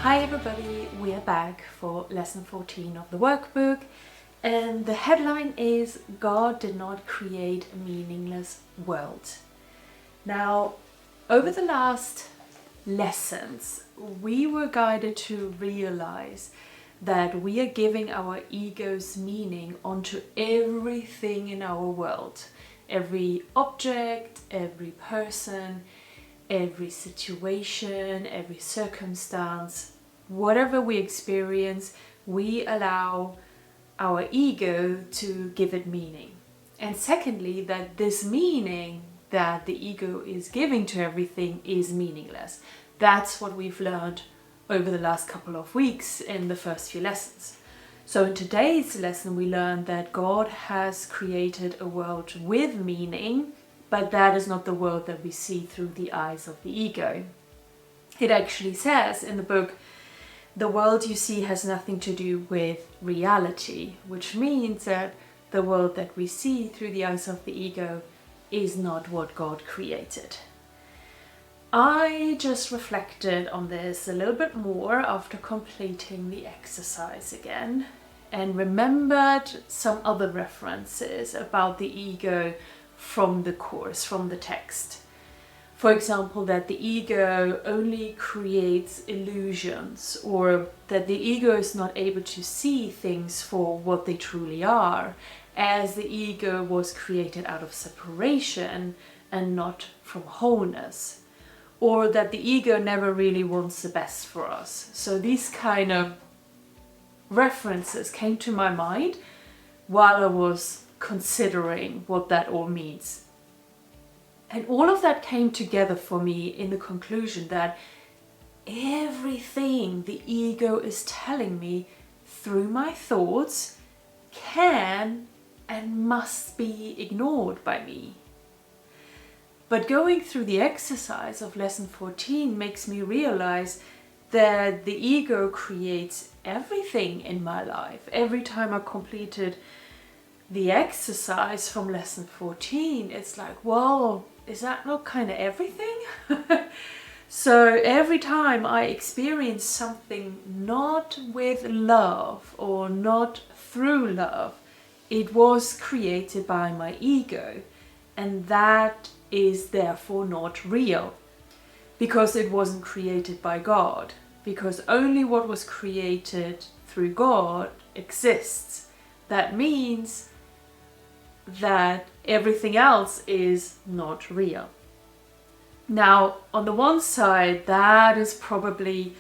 Hi everybody, we are back for lesson 14 of the workbook, and the headline is God did not create a meaningless world. Now, over the last lessons, we were guided to realize that we are giving our ego's meaning onto everything in our world. Every object, every person, every situation, every circumstance, whatever we experience, we allow our ego to give it meaning. And secondly, that this meaning that the ego is giving to everything is meaningless. That's what we've learned over the last couple of weeks in the first few lessons. So in today's lesson, we learned that God has created a world with meaning, but that is not the world that we see through the eyes of the ego. It actually says in the book, the world you see has nothing to do with reality, which means that the world that we see through the eyes of the ego is not what God created. I just reflected on this a little bit more after completing the exercise again and remembered some other references about the ego from the course, from the text. For example, that the ego only creates illusions, or that the ego is not able to see things for what they truly are, as the ego was created out of separation and not from wholeness, or that the ego never really wants the best for us. So these kind of references came to my mind while I was considering what that all means. And all of that came together for me in the conclusion that everything the ego is telling me through my thoughts can and must be ignored by me. But going through the exercise of lesson 14 makes me realize that the ego creates everything in my life. Every time I completed the exercise from lesson 14, it's like, well, is that not kind of everything? So every time I experience something not with love or not through love, it was created by my ego, and that is therefore not real, because it wasn't created by God, because only what was created through God exists. That means that everything else is not real. Now, on the one side, that is probably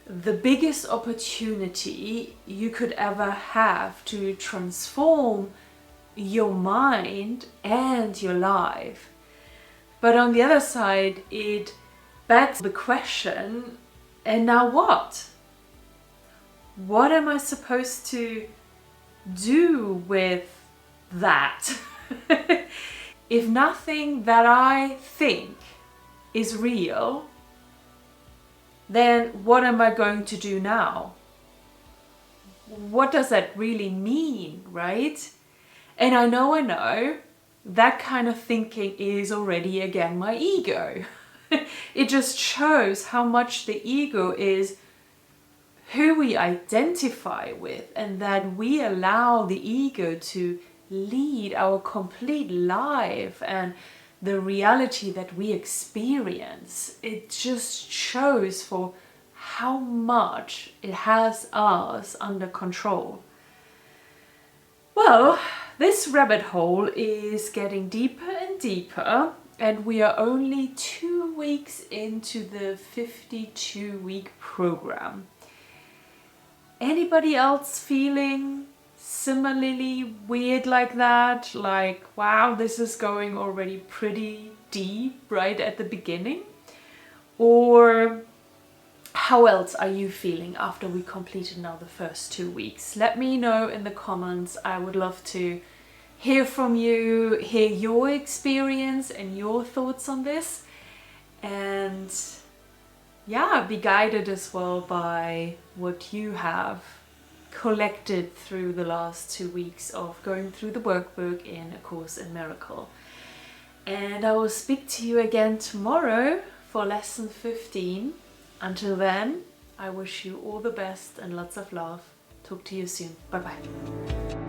the biggest opportunity you could ever have to transform your mind and your life. But on the other side, it begs the question, and now what? What am I supposed to do with that? If nothing that I think is real, then what am I going to do now? What does that really mean, right? And I know that kind of thinking is already again my ego. It just shows how much the ego is who we identify with, and that we allow the ego to lead our complete life and the reality that we experience. It just shows for how much it has us under control. Well, this rabbit hole is getting deeper and deeper, and we are only 2 weeks into the 52-week program. Anybody else feeling similarly weird like that? Like, wow, this is going already pretty deep right at the beginning? Or how else are you feeling after we completed now the first 2 weeks? Let me know in the comments. I would love to hear from you, hear your experience and your thoughts on this. And yeah, be guided as well by what you have collected through the last 2 weeks of going through the workbook in A Course in Miracle. And I will speak to you again tomorrow for lesson 15. Until then, I wish you all the best and lots of love. Talk to you soon. Bye bye.